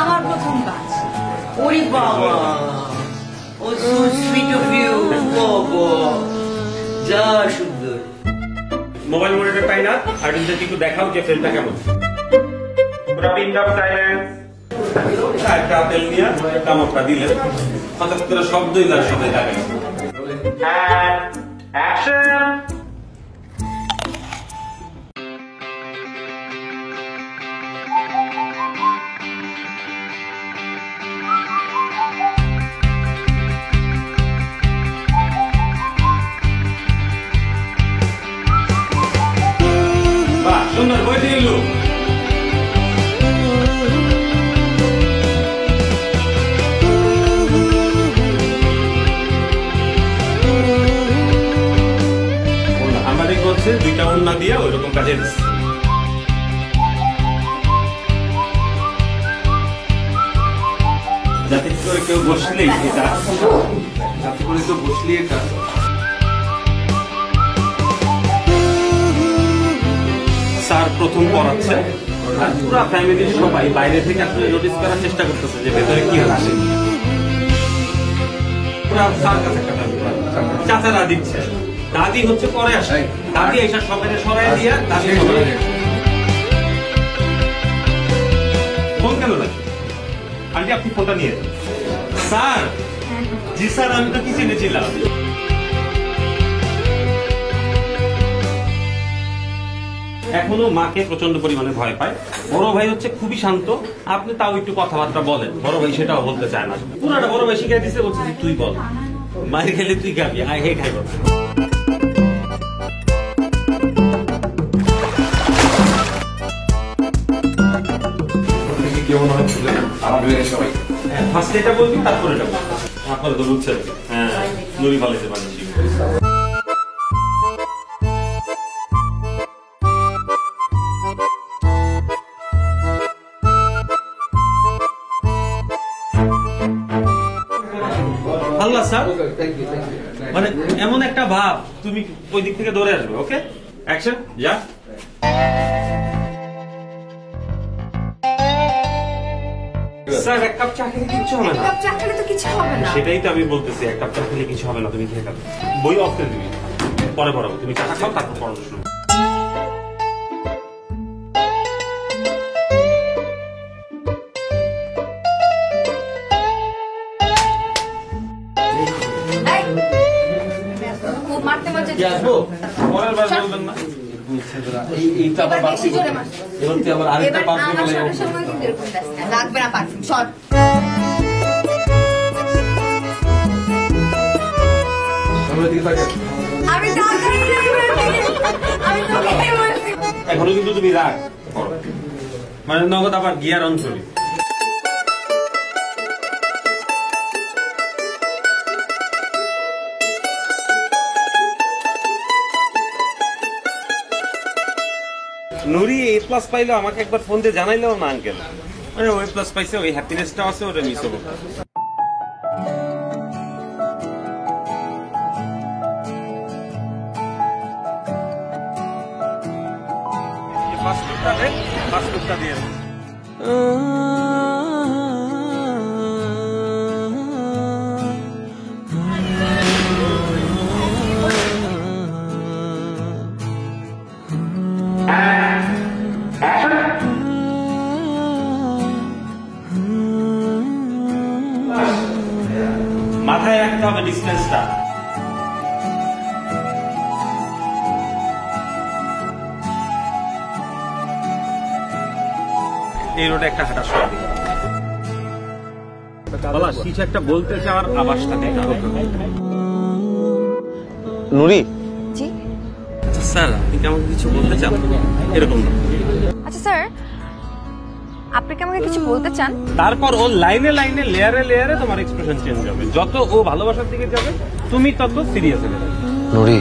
আমার প্রথম কাজ। ওরে বাবা, ও সো সুইট অফ ইউ। বাবা যা সুন্দর। মোবাইল মনিটর পাই না, আর যদি একটু দেখাও যে ফিল্মটা কেমন। পুরো পিন আপ সাইলেন্স। একটা আপেল নিয়ে কামড়টা দিলে কথা কথা শব্দই তার সাথে লাগে। হ্যাঁ, অ্যাকশন। সুন্দর বই দিয়ে এলো। আমাদের করছে দুইটা ওন্না দিয়ে ওইরকম কাজে দিচ্ছে। যাতে করে কেউ বসলেই এটা, যাতে করে কেউ বসলেই এটা স্যার প্রথম পড়াচ্ছে, আর পুরো ফ্যামিলির সবাই বাইরে থেকে আসলে নোটিস করার চেষ্টা করতেছে যে ভেতরে কি হচ্ছে। স্যার কাছে চাচারা দিচ্ছে, দাদি হচ্ছে পরে আসে, দাদি এসে সবাই সরাই দিয়ে দাদি ফোন কেন লাগে? আন্টি আপনি ফোনটা নিয়ে স্যার। জি স্যার, আমি তো কি চিনেছিলাম। এখনো মাকে প্রচন্ড পরিমাণে ভয় পায়। বড় ভাই হচ্ছে খুবই শান্ত, আপনি তাও একটু কথাবার্তা বলেন, বড় ভাই সেটাও বলতে চায় না। পুরাটা বড় ভাই শিখিয়ে দিচ্ছে, বলছে তুই বল, মায়ের খেলে তুই খাবি, আয় হে খাইব। কেমন হচ্ছিল সবাই? ফার্স্ট এটা বলবি, তারপরে এটা বলবি, আপনারা তো বুঝছেন। হ্যাঁ, নুরি পালাইতে পারি। আল্লাহ স্যার, মানে এমন একটা ভাব, তুমি ওই দিক থেকে দৌড়ে আসবে। ওকে, অ্যাকশন, যা। স্যার এক কাপ চা খেলে কিছু হবে না। এক কাপ চা খেলে তো কিছু হবে না। সেটাই তো আমি বলতেছি, এক কাপ চা খেলে কিছু হবে না, তুমি খেয়ে খাবে। বই অফ করে দিবি, পরে পড়াবো। তুমি চা খাও, তারপর পড়ানো শুরু। পরের বার বলবেন না। লাগবে না পারফিউম, শর্ট। এখনো কিন্তু তুমি রাগ, মানে নগদ আবার গিয়ার অঞ্চলে। নুরি A+ পাইলো, আমাকে একবার ফোন দিয়ে জানাইলো না আঙ্কেল, মানে ও A+ পাইছে, ওই হ্যাপিনেসটা আছে, ওটা মিস হবো। পাসপোর্টটা দিয়ে মাথায় রাখতে হবে ডিস্টেন্সটা। এই রোডে একটা হাঁটা সরা দিই। বাবা কিছু একটা বলতে চাওয়ার আওয়াজটা দেখা। নুরি, স্যার আপনি কি আমাকে কিছু বলতে চান? এরকম না। আচ্ছা স্যার, আপনি কি আমাকে কিছু বলতে চান? তারপর ও লাইনে লাইনে লেয়ারে লেয়ারে তোমার এক্সপ্রেশন চেঞ্জ হবে। যত ও ভালোবাসার দিকে যাবে তুমি তত সিরিয়াস হয়ে যাবে। নুরি,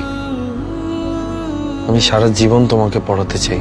আমি সারা জীবন তোমাকে পড়াতে চাই।